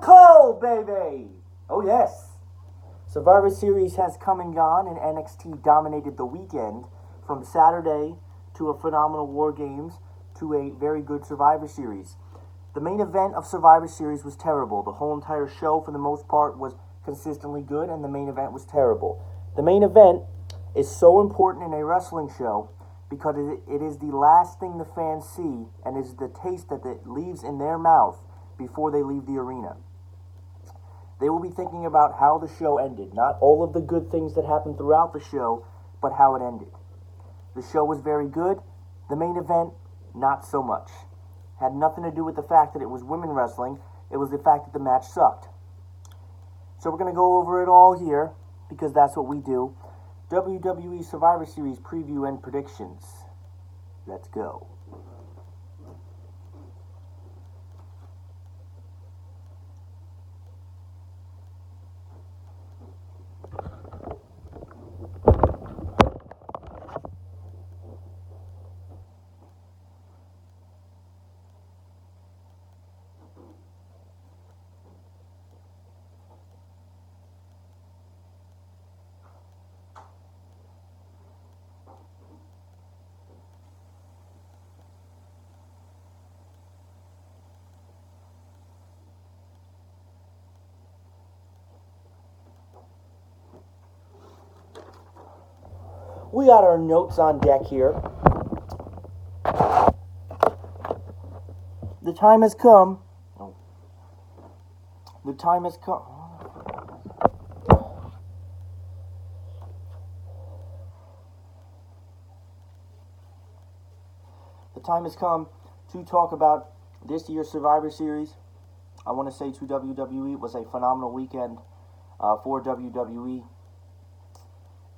Cole, baby! Oh, yes. Survivor Series has come and gone, and NXT dominated the weekend from Saturday to a phenomenal War Games to a very good Survivor Series. The main event of Survivor Series was terrible. The whole entire show, for the most part, was consistently good, and the main event was terrible. The main event is so important in a wrestling show because it is the last thing the fans see and is the taste that it leaves in their mouth before they leave the arena. They will be thinking about how the show ended, not all of the good things that happened throughout the show, but how it ended. The show was very good. The main event, not so much. Had nothing to do with the fact that it was women wrestling. It was the fact that the match sucked. So we're going to go over it all here, because that's what we do. WWE Survivor Series preview and predictions. Let's go. We got our notes on deck here. The time has come. The time has come. The time has come to talk about this year's Survivor Series. I want to say to WWE, it was a phenomenal weekend for WWE.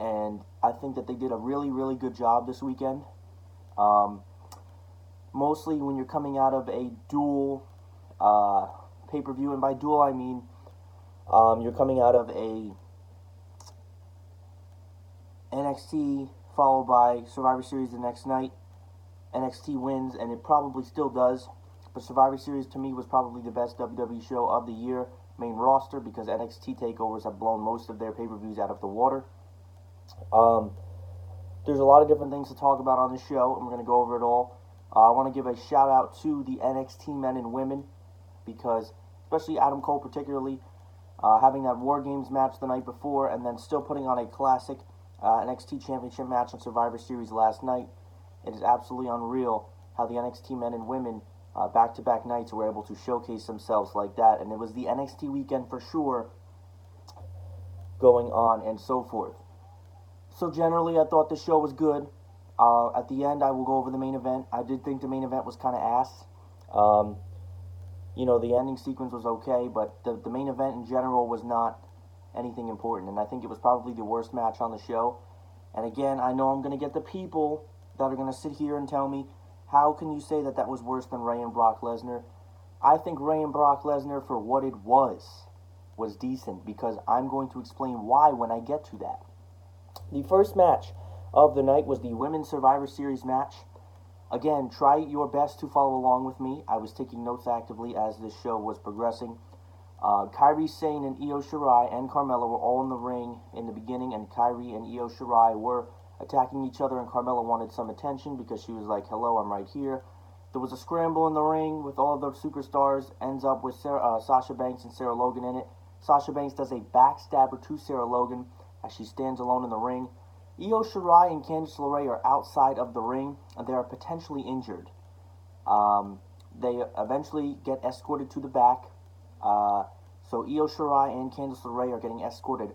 And I think that they did a really, really good job this weekend. Mostly when you're coming out of a dual pay-per-view, and by dual I mean you're coming out of a NXT followed by Survivor Series the next night. NXT wins, and it probably still does. But Survivor Series to me was probably the best WWE show of the year, main roster, because NXT takeovers have blown most of their pay-per-views out of the water. There's a lot of different things to talk about on this show, and we're going to go over it all. I want to give a shout out to the NXT men and women, because especially Adam Cole particularly, having that War Games match the night before and then still putting on a classic NXT Championship match on Survivor Series last night. It is absolutely unreal how the NXT men and women back-to-back nights were able to showcase themselves like that, and it was the NXT weekend for sure going on and so forth. So generally, I thought the show was good. At the end, I will go over the main event. I did think the main event was kind of ass. The ending sequence was okay, but the main event in general was not anything important. And I think it was probably the worst match on the show. And again, I know I'm going to get the people that are going to sit here and tell me, how can you say that that was worse than Rey and Brock Lesnar? I think Rey and Brock Lesnar, for what it was decent, because I'm going to explain why when I get to that. The first match of the night was the Women's Survivor Series match. Again, try your best to follow along with me. I was taking notes actively as this show was progressing. Kairi Sane and Io Shirai and Carmella were all in the ring in the beginning, and Kairi and Io Shirai were attacking each other, and Carmella wanted some attention because she was like, hello, I'm right here. There was a scramble in the ring with all of the superstars, ends up with Sasha Banks and Sarah Logan in it. Sasha Banks does a backstabber to Sarah Logan as she stands alone in the ring. Io Shirai and Candice LeRae are outside of the ring, and they are potentially injured. They eventually get escorted to the back. So Io Shirai and Candice LeRae are getting escorted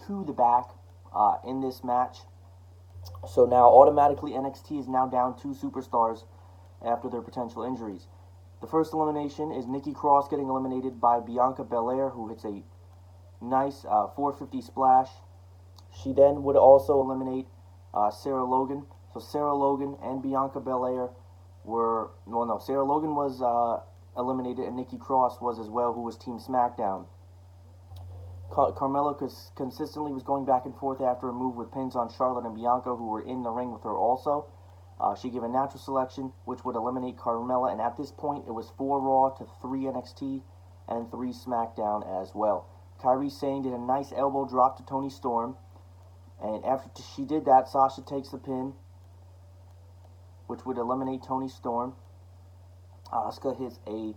to the back in this match. So now automatically NXT is now down 2 superstars after their potential injuries. The first elimination is Nikki Cross getting eliminated by Bianca Belair, who hits a nice 450 splash. She then would also eliminate Sarah Logan. So Sarah Logan and Bianca Belair were... Well, no, Sarah Logan was eliminated, and Nikki Cross was as well, who was Team SmackDown. Carmella consistently was going back and forth after a move with pins on Charlotte and Bianca, who were in the ring with her also. She gave a natural selection, which would eliminate Carmella, and at this point, it was 4 Raw to 3 NXT. and 3 SmackDown as well. Kairi Sane did a nice elbow drop to Toni Storm, and after she did that, Sasha takes the pin, which would eliminate Toni Storm. Asuka hits a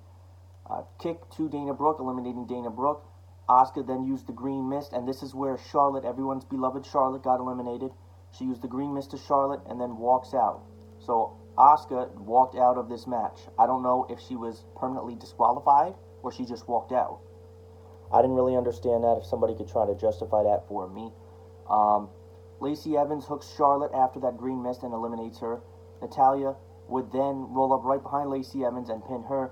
kick to Dana Brooke, eliminating Dana Brooke. Asuka then used the green mist, and this is where Charlotte, everyone's beloved Charlotte, got eliminated. She used the green mist to Charlotte and then walks out. So Asuka walked out of this match. I don't know if she was permanently disqualified or she just walked out. I didn't really understand that. If somebody could try to justify that for me. Lacey Evans hooks Charlotte after that green mist and eliminates her. Natalya would then roll up right behind Lacey Evans and pin her.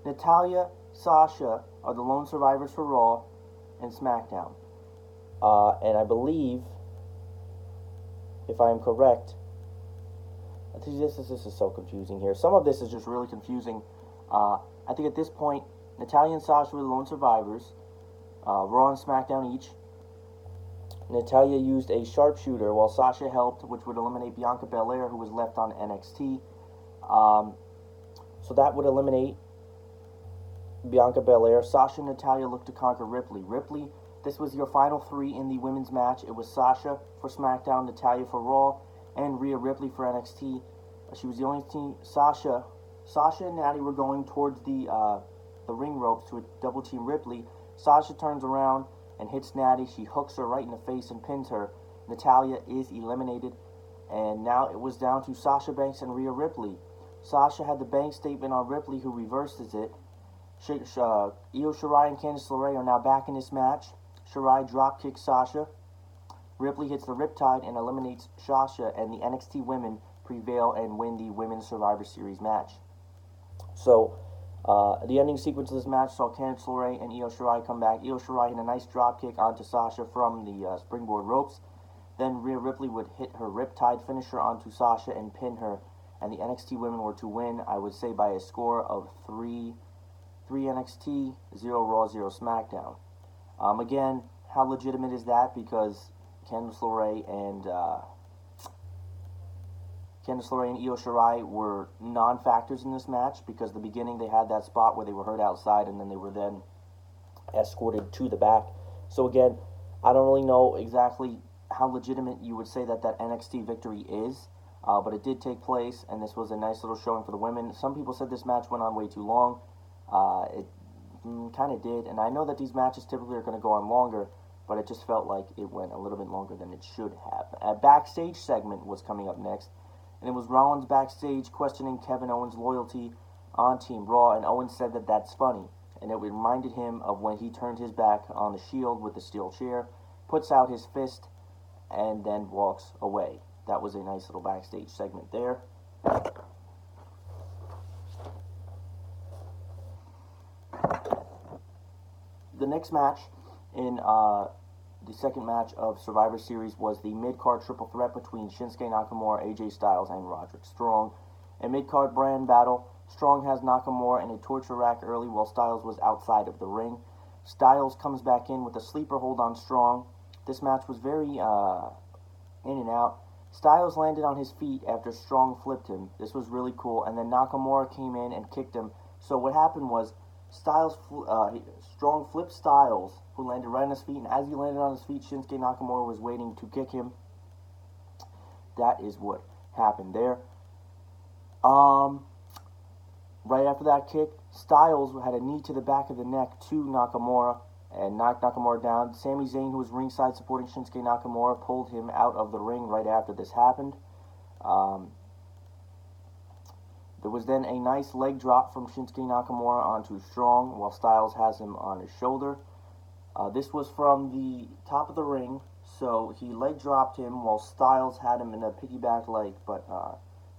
Natalya, Sasha are the lone survivors for Raw and SmackDown. And I believe, if I am correct, this is so confusing here. Some of this is just really confusing. I think at this point, Natalya and Sasha were the lone survivors. Raw and SmackDown each. Natalya used a sharpshooter while Sasha helped, which would eliminate Bianca Belair, who was left on NXT. So that would eliminate Bianca Belair. Sasha and Natalya looked to conquer Ripley. Ripley, this was your final 3 in the women's match. It was Sasha for SmackDown, Natalya for Raw, and Rhea Ripley for NXT. She was the only team. Sasha and Natty were going towards the ring ropes to double team Ripley. Sasha turns around and hits Natty. She hooks her right in the face and pins her. Natalya is eliminated, and now it was down to Sasha Banks and Rhea Ripley. Sasha had the bank statement on Ripley, who reverses it. Io Shirai and Candice LeRae are now back in this match. Shirai drop kicks Sasha. Ripley hits the Riptide and eliminates Sasha, and the NXT women prevail and win the Women's Survivor Series match. So, the ending sequence of this match saw Candice LeRae and Io Shirai come back. Io Shirai hit a nice drop kick onto Sasha from the springboard ropes. Then Rhea Ripley would hit her Riptide finisher onto Sasha and pin her, and the NXT women were to win, I would say, by a score of 3 NXT, 0 Raw, 0 SmackDown. Again, how legitimate is that? Because Candice LeRae and Io Shirai were non-factors in this match, because at the beginning they had that spot where they were hurt outside and then they were then escorted to the back. So again, I don't really know exactly how legitimate you would say that NXT victory is, but it did take place, and this was a nice little showing for the women. Some people said this match went on way too long. It kind of did, and I know that these matches typically are going to go on longer, but it just felt like it went a little bit longer than it should have. A backstage segment was coming up next, and it was Rollins backstage questioning Kevin Owens' loyalty on Team Raw, and Owens said that that's funny, and it reminded him of when he turned his back on the Shield with the steel chair, puts out his fist, and then walks away. That was a nice little backstage segment there. The next match in the second match of Survivor Series was the mid-card triple threat between Shinsuke Nakamura, AJ Styles, and Roderick Strong. A mid-card brand battle. Strong has Nakamura in a torture rack early while Styles was outside of the ring. Styles comes back in with a sleeper hold on Strong. This match was very in and out. Styles landed on his feet after Strong flipped him. This was really cool. And then Nakamura came in and kicked him. So what happened was Strong flipped Styles, who landed right on his feet. And as he landed on his feet, Shinsuke Nakamura was waiting to kick him. That is what happened there. Right after that kick, Styles had a knee to the back of the neck to Nakamura and knocked Nakamura down. Sami Zayn, who was ringside supporting Shinsuke Nakamura, pulled him out of the ring right after this happened. There was then a nice leg drop from Shinsuke Nakamura onto Strong while Styles has him on his shoulder. This was from the top of the ring, so he leg dropped him while Styles had him in a piggyback leg. But,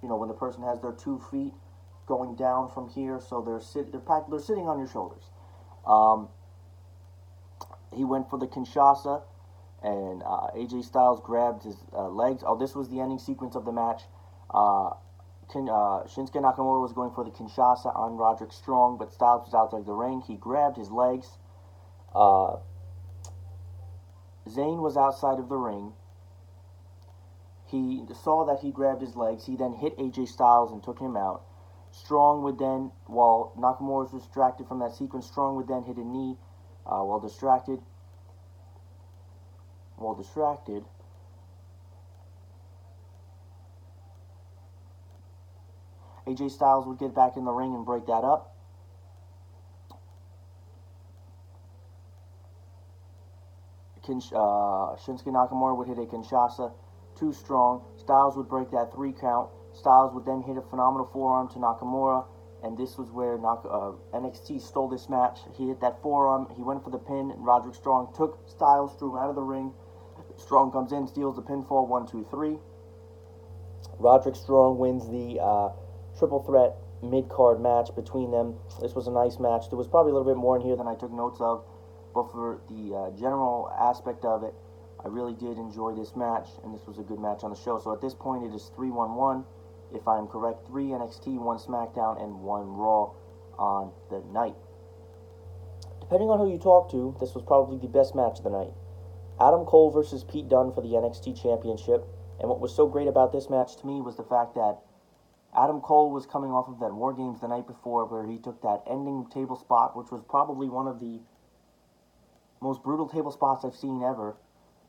when the person has their 2 feet going down from here, so they're sitting on your shoulders. He went for the Kinshasa, and AJ Styles grabbed his legs. Oh, this was the ending sequence of the match. Shinsuke Nakamura was going for the Kinshasa on Roderick Strong, but Styles was outside the ring. He grabbed his legs. Zayn was outside of the ring. He saw that he grabbed his legs. He then hit AJ Styles and took him out. Strong would then, while Nakamura was distracted from that sequence, Strong would then hit a knee while distracted. AJ Styles would get back in the ring and break that up. Shinsuke Nakamura would hit a Kinshasa, too strong. Styles would break that 3 count. Styles would then hit a phenomenal forearm to Nakamura, and this was where NXT stole this match. He hit that forearm, he went for the pin, and Roderick Strong took Styles, threw him out of the ring. Strong comes in, steals the pinfall, 1, 2, 3. Roderick Strong wins the triple threat mid-card match between them. This was a nice match. There was probably a little bit more in here than I took notes of, but for the general aspect of it, I really did enjoy this match, and this was a good match on the show. So at this point, it is 3-1-1. If I am correct, 3 NXT, 1 SmackDown, and 1 Raw on the night. Depending on who you talk to, this was probably the best match of the night. Adam Cole versus Pete Dunne for the NXT Championship. And what was so great about this match to me was the fact that Adam Cole was coming off of that War Games the night before, where he took that ending table spot, which was probably one of the most brutal table spots I've seen ever.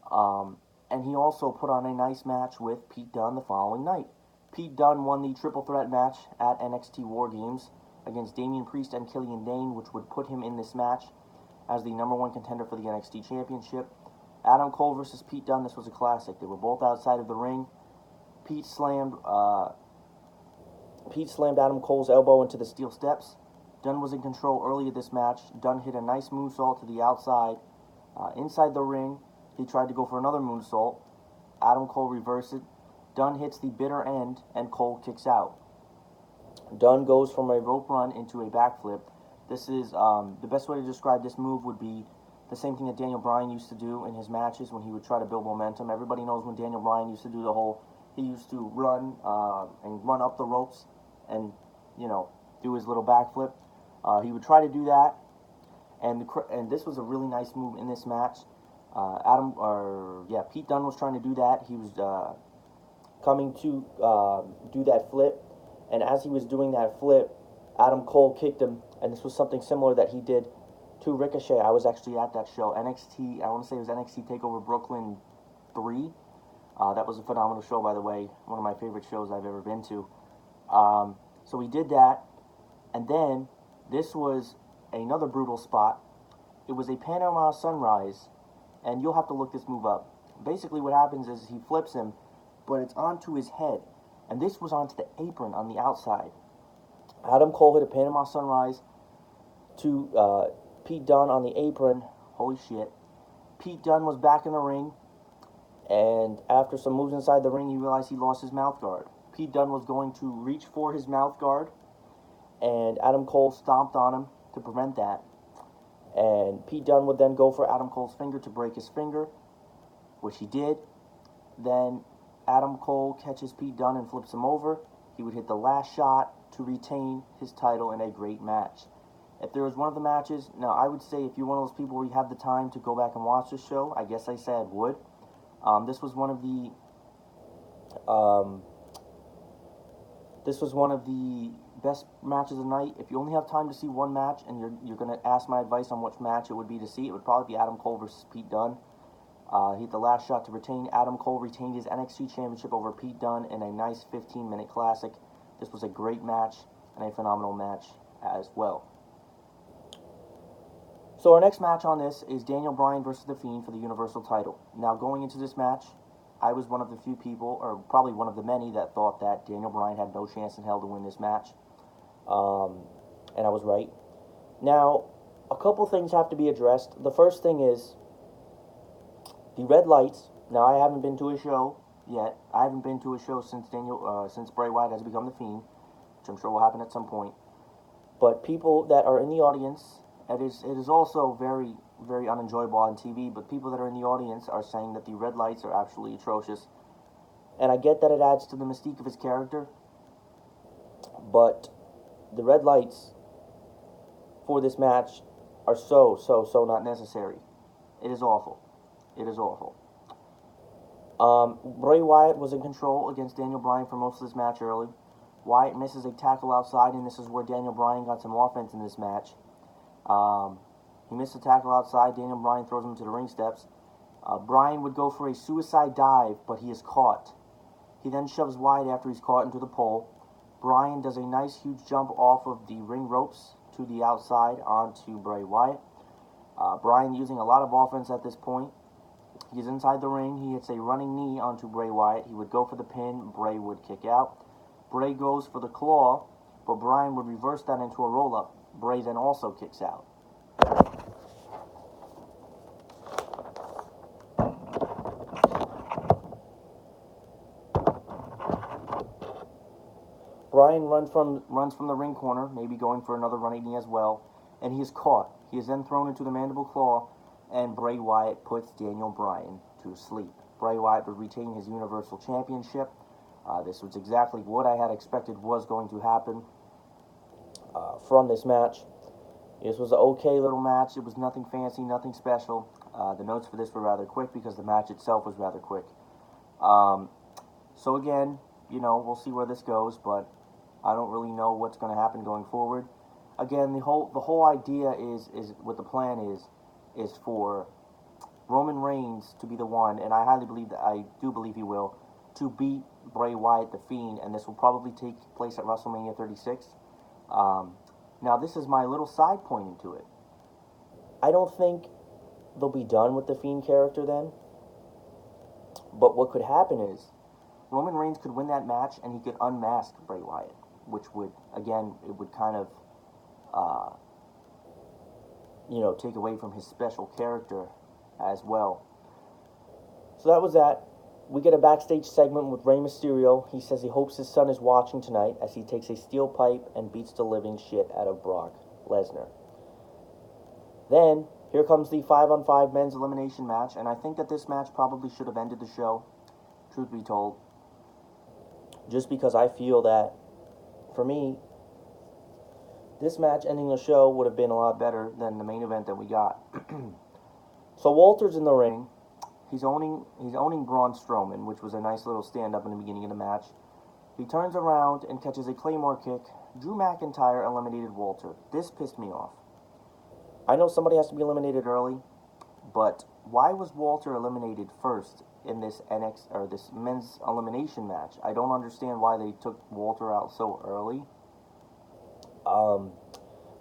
And he also put on a nice match with Pete Dunne the following night. Pete Dunne won the triple threat match at NXT War Games against Damian Priest and Killian Dane, which would put him in this match as the *1 contender for the NXT Championship. Adam Cole versus Pete Dunne, this was a classic. They were both outside of the ring. Pete slammed Adam Cole's elbow into the steel steps. Dunne was in control early of this match. Dunne hit a nice moonsault to the outside. Inside the ring, he tried to go for another moonsault. Adam Cole reversed it. Dunne hits the bitter end, and Cole kicks out. Dunne goes from a rope run into a backflip. This is, the best way to describe this move would be the same thing that Daniel Bryan used to do in his matches when he would try to build momentum. Everybody knows when Daniel Bryan used to do he used to run and run up the ropes and, do his little backflip. He would try to do that, and this was a really nice move in this match. Pete Dunne was trying to do that. He was coming to do that flip, and as he was doing that flip, Adam Cole kicked him, and this was something similar that he did to Ricochet. I was actually at that show, NXT, I want to say it was NXT TakeOver Brooklyn 3. That was a phenomenal show, by the way, one of my favorite shows I've ever been to. So he did that, and then this was another brutal spot. It was a Panama Sunrise, and you'll have to look this move up. Basically what happens is he flips him, but it's onto his head, and this was onto the apron on the outside. Adam Cole hit a Panama Sunrise to Pete Dunne on the apron. Holy shit. Pete Dunne was back in the ring, and after some moves inside the ring, he realized he lost his mouth guard. Pete Dunne was going to reach for his mouth guard, and Adam Cole stomped on him to prevent that. And Pete Dunne would then go for Adam Cole's finger to break his finger, which he did. Then Adam Cole catches Pete Dunne and flips him over. He would hit the last shot to retain his title in a great match. If there was one of the matches, now I would say if you're one of those people where you have the time to go back and watch this show, I guess I said would. This was one of the best matches of the night. If you only have time to see one match and you're going to ask my advice on which match it would be to see, it would probably be Adam Cole versus Pete Dunne. He hit the last shot to retain. Adam Cole retained his NXT Championship over Pete Dunne in a nice 15-minute classic. This was a great match and a phenomenal match as well. So our next match on this is Daniel Bryan versus The Fiend for the Universal title. Now going into this match, I was one of the few people, or probably one of the many, that thought that Daniel Bryan had no chance in hell to win this match. And I was right. Now, a couple things have to be addressed. The first thing is the red lights. Now, I haven't been to a show yet. I haven't been to a show since Bray Wyatt has become The Fiend, which I'm sure will happen at some point. But people that are in the audience, it is also very, very unenjoyable on TV, but people that are in the audience are saying that the red lights are absolutely atrocious. And I get that it adds to the mystique of his character, but the red lights for this match are so not necessary. It is awful. It is awful. Bray Wyatt was in control against Daniel Bryan for most of this match early. Wyatt misses a tackle outside, and this is where Daniel Bryan got some offense in this match. He missed a tackle outside. Daniel Bryan throws him to the ring steps. Bryan would go for a suicide dive, but he is caught. He then shoves Wyatt after he's caught into the pole. Bryan does a nice huge jump off of the ring ropes to the outside onto Bray Wyatt. Bryan using a lot of offense at this point. He's inside the ring. He hits a running knee onto Bray Wyatt. He would go for the pin. Bray would kick out. Bray goes for the claw, but Bryan would reverse that into a roll-up. Bray then also kicks out. Bryan runs from the ring corner, maybe going for another running knee as well, and he is caught. He is then thrown into the mandible claw, and Bray Wyatt puts Daniel Bryan to sleep. Bray Wyatt would retain his Universal Championship. This was exactly what I had expected was going to happen from this match. This was an okay little match. It was nothing fancy, nothing special. The notes for this were rather quick because the match itself was rather quick. So again, we'll see where this goes, but I don't really know what's going to happen going forward. Again, the whole idea is what the plan is for Roman Reigns to be the one, and I do believe he will, to beat Bray Wyatt, the Fiend, and this will probably take place at WrestleMania 36. Now, this is my little side point into it. I don't think they'll be done with the Fiend character then, but what could happen is Roman Reigns could win that match, and he could unmask Bray Wyatt, which would, again, it would kind of, take away from his special character as well. So that was that. We get a backstage segment with Rey Mysterio. He says he hopes his son is watching tonight as he takes a steel pipe and beats the living shit out of Brock Lesnar. Then, here comes the 5-on-5 men's elimination match, and I think that this match probably should have ended the show, truth be told. Just because I feel that, for me, this match ending the show would have been a lot better than the main event that we got. So Walter's in the ring. He's owning Braun Strowman, which was a nice little stand-up in the beginning of the match. He turns around and catches a Claymore kick. Drew McIntyre eliminated Walter. This pissed me off. I know somebody has to be eliminated early, but why was Walter eliminated first in this this men's elimination match? I don't understand why they took Walter out so early.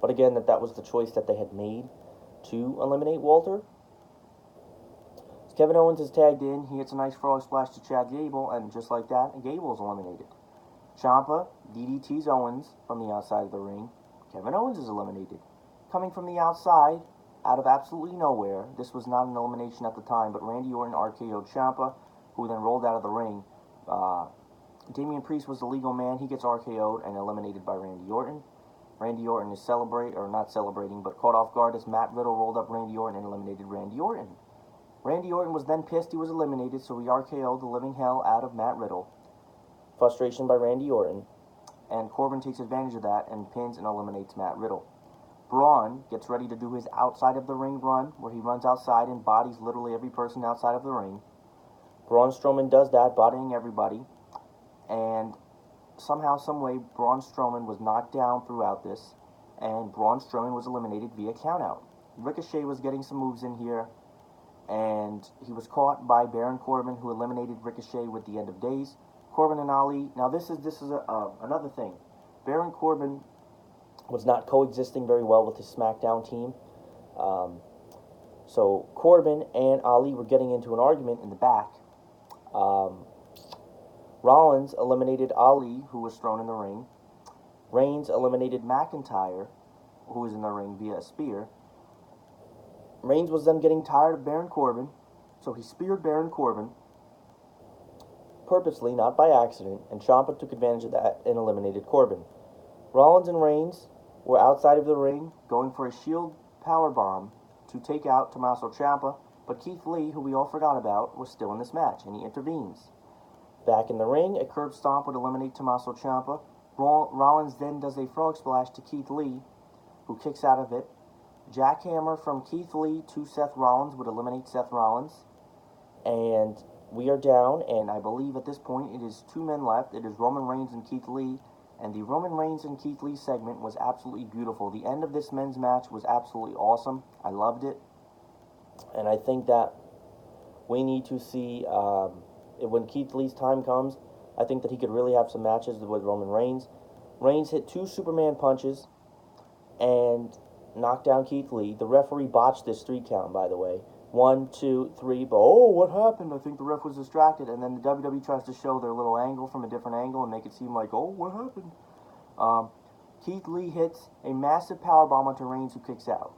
But again, that was the choice that they had made to eliminate Walter. Kevin Owens is tagged in. He hits a nice frog splash to Chad Gable, and just like that, Gable is eliminated. Ciampa DDTs Owens from the outside of the ring. Kevin Owens is eliminated. Coming from the outside, out of absolutely nowhere, this was not an elimination at the time, but Randy Orton RKO'd Ciampa, who then rolled out of the ring. Damian Priest was the legal man. He gets RKO'd and eliminated by Randy Orton. Randy Orton is not celebrating, but caught off guard as Matt Riddle rolled up Randy Orton and eliminated Randy Orton. Randy Orton was then pissed he was eliminated, so he RKO'd the living hell out of Matt Riddle. Frustration by Randy Orton. And Corbin takes advantage of that and pins and eliminates Matt Riddle. Braun gets ready to do his outside of the ring run, where he runs outside and bodies literally every person outside of the ring. Braun Strowman does that, bodying everybody. And somehow, someway, Braun Strowman was knocked down throughout this, and Braun Strowman was eliminated via countout. Ricochet was getting some moves in here, and he was caught by Baron Corbin, who eliminated Ricochet with the End of Days. Corbin and Ali. Now this is another thing. Baron Corbin was not coexisting very well with his SmackDown team. So Corbin and Ali were getting into an argument in the back. Rollins eliminated Ali, who was thrown in the ring. Reigns eliminated McIntyre, who was in the ring via a spear. Reigns was then getting tired of Baron Corbin, so he speared Baron Corbin, purposely, not by accident, and Ciampa took advantage of that and eliminated Corbin. Rollins and Reigns were outside of the ring, going for a Shield powerbomb to take out Tommaso Ciampa, but Keith Lee, who we all forgot about, was still in this match, and he intervenes. Back in the ring, a curb stomp would eliminate Tommaso Ciampa. Rollins then does a frog splash to Keith Lee, who kicks out of it. Jackhammer from Keith Lee to Seth Rollins would eliminate Seth Rollins. And we are down, and I believe at this point it is 2 men left. It is Roman Reigns and Keith Lee And the Roman Reigns and Keith Lee segment was absolutely beautiful. The end of this men's match was absolutely awesome. I loved it. And I think that we need to see, when Keith Lee's time comes, I think that he could really have some matches with Roman Reigns. Reigns hit 2 Superman punches and knocked down Keith Lee. The referee botched this 3 count, by the way. 1, 2, 3, but oh, what happened? I think the ref was distracted, and then the WWE tries to show their little angle from a different angle and make it seem like, oh, what happened? Keith Lee hits a massive powerbomb onto Reigns, who kicks out.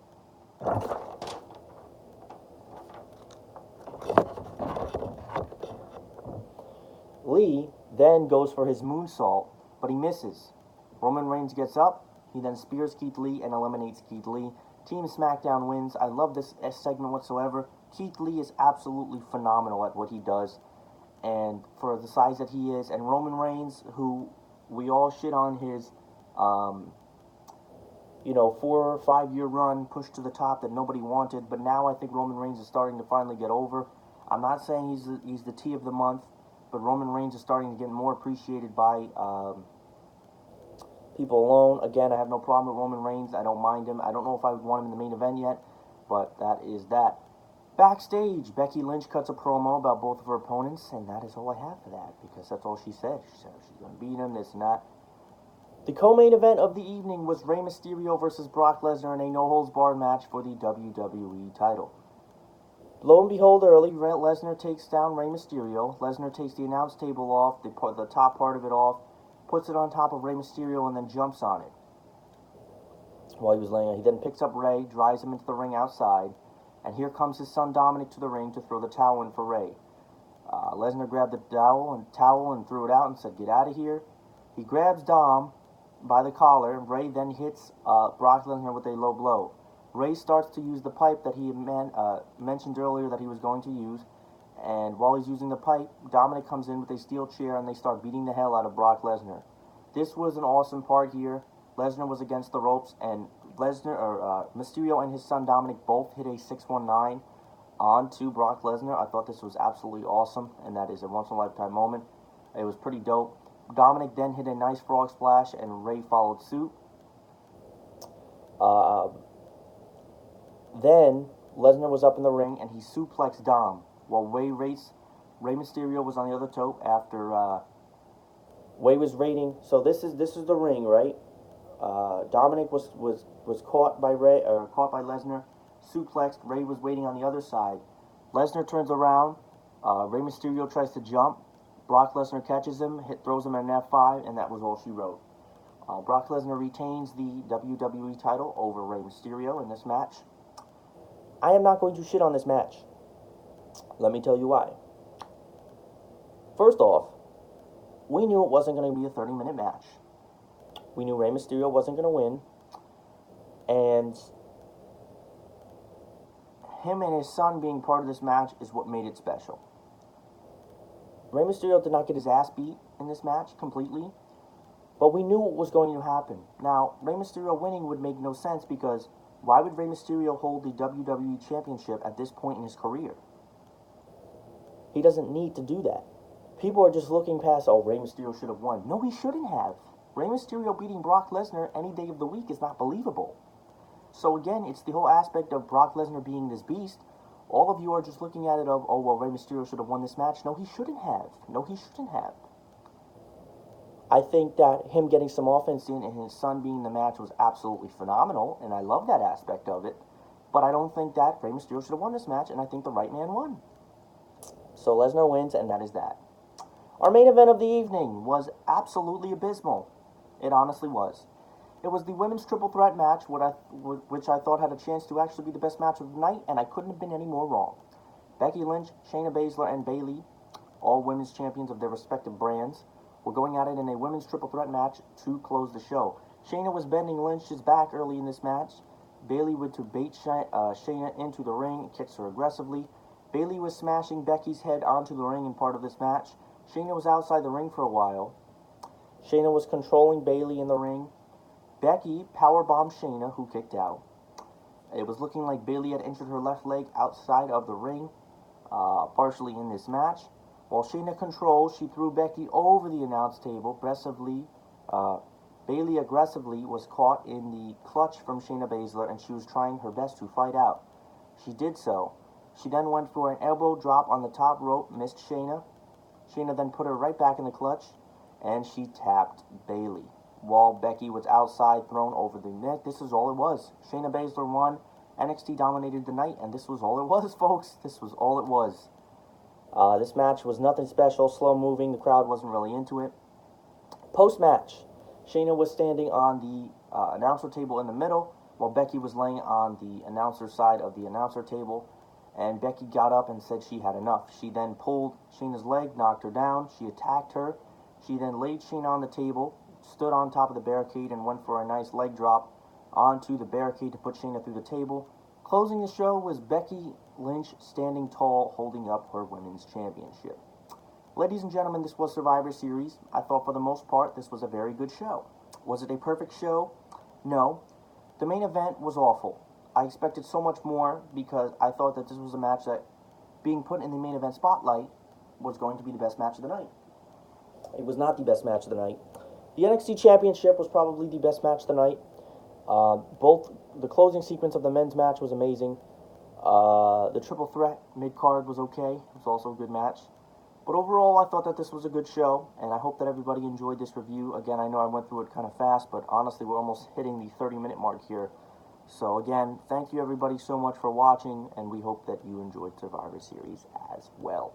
Lee then goes for his moonsault, but he misses. Roman Reigns gets up. He then spears Keith Lee and eliminates Keith Lee. Team SmackDown wins. I love this segment whatsoever. Keith Lee is absolutely phenomenal at what he does, and for the size that he is. And Roman Reigns, who we all shit on his, 4 or 5 year run, pushed to the top that nobody wanted. But now I think Roman Reigns is starting to finally get over. I'm not saying he's the tea of the month, but Roman Reigns is starting to get more appreciated by people alone. Again, I have no problem with Roman Reigns. I don't mind him. I don't know if I would want him in the main event yet, but that is that. Backstage, Becky Lynch cuts a promo about both of her opponents, and that is all I have for that, because that's all she said. She said she's going to beat him, this and that. The co-main event of the evening was Rey Mysterio versus Brock Lesnar in a no-holds-barred match for the WWE title. Lo and behold, early, Lesnar takes down Rey Mysterio. Lesnar takes the announce table off, the top part of it off, puts it on top of Rey Mysterio, and then jumps on it while he was laying there. He then picks up Rey, drives him into the ring outside, and here comes his son Dominic to the ring to throw the towel in for Rey. Lesnar grabbed the towel and threw it out and said, "Get out of here." He grabs Dom by the collar, and Rey then hits Brock Lesnar with a low blow. Rey starts to use the pipe that he mentioned earlier that he was going to use, and while he's using the pipe, Dominic comes in with a steel chair, and they start beating the hell out of Brock Lesnar. This was an awesome part here. Lesnar was against the ropes, and Mysterio and his son Dominic both hit a 619 onto Brock Lesnar. I thought this was absolutely awesome, and that is a once-in-a-lifetime moment. It was pretty dope. Dominic then hit a nice frog splash, and Rey followed suit. Then Lesnar was up in the ring, and he suplexed Dom, while Rey Mysterio was on the other toe after Rey was raiding. So this is the ring, right? Dominic was caught by Lesnar, suplexed. Rey was waiting on the other side. Lesnar turns around. Rey Mysterio tries to jump. Brock Lesnar catches him, throws him an F5, and that was all she wrote. Brock Lesnar retains the WWE title over Rey Mysterio in this match. I am not going to shit on this match. Let me tell you why. First off, we knew it wasn't going to be a 30-minute match. We knew Rey Mysterio wasn't going to win. And him and his son being part of this match is what made it special. Rey Mysterio did not get his ass beat in this match completely, but we knew what was going to happen. Now, Rey Mysterio winning would make no sense, because why would Rey Mysterio hold the WWE Championship at this point in his career? He doesn't need to do that. People are just looking past, oh, Rey Mysterio should have won. No, he shouldn't have. Rey Mysterio beating Brock Lesnar any day of the week is not believable. So again, it's the whole aspect of Brock Lesnar being this beast. All of you are just looking at it of, oh, well, Rey Mysterio should have won this match. No, he shouldn't have. No, he shouldn't have. I think that him getting some offense in and his son being in the match was absolutely phenomenal, and I love that aspect of it. But I don't think that Rey Mysterio should have won this match, and I think the right man won. So Lesnar wins, and that is that. Our main event of the evening was absolutely abysmal. It honestly was. It was the women's triple threat match, which I thought had a chance to actually be the best match of the night, and I couldn't have been any more wrong. Becky Lynch, Shayna Baszler, and Bayley, all women's champions of their respective brands, were going at it in a women's triple threat match to close the show. Shayna was bending Lynch's back early in this match. Bayley would to bait Shayna into the ring and kicks her aggressively. Bayley was smashing Becky's head onto the ring in part of this match. Shayna was outside the ring for a while. Shayna was controlling Bayley in the ring. Becky powerbombed Shayna, who kicked out. It was looking like Bayley had injured her left leg outside of the ring, partially in this match. While Shayna controlled, she threw Becky over the announce table, aggressively Bayley aggressively was caught in the clutch from Shayna Baszler, and she was trying her best to fight out. She did so. She then went for an elbow drop on the top rope, missed Shayna. Shayna then put her right back in the clutch, and she tapped Bayley, while Becky was outside, thrown over the neck. This is all it was. Shayna Baszler won. NXT dominated the night, and this was all it was, folks. This was all it was. This match was nothing special, slow-moving. The crowd wasn't really into it. Post-match, Shayna was standing on the announcer table in the middle, while Becky was laying on the announcer side of the announcer table, and Becky got up and said she had enough. She then pulled Shayna's leg, knocked her down. She attacked her. She then laid Shayna on the table, stood on top of the barricade, and went for a nice leg drop onto the barricade to put Shayna through the table. Closing the show was Becky Lynch standing tall, holding up her women's championship. Ladies and gentlemen, this was Survivor Series. I thought for the most part this was a very good show. Was it a perfect show? No. The main event was awful. I expected so much more because I thought that this was a match that, being put in the main event spotlight, was going to be the best match of the night. It was not the best match of the night. The NXT Championship was probably the best match of the night. Both the closing sequence of the men's match was amazing. The triple threat mid-card was okay. It was also a good match. But overall, I thought that this was a good show, and I hope that everybody enjoyed this review. Again, I know I went through it kind of fast, but honestly, we're almost hitting the 30-minute mark here. So again, thank you everybody so much for watching, and we hope that you enjoyed Survivor Series as well.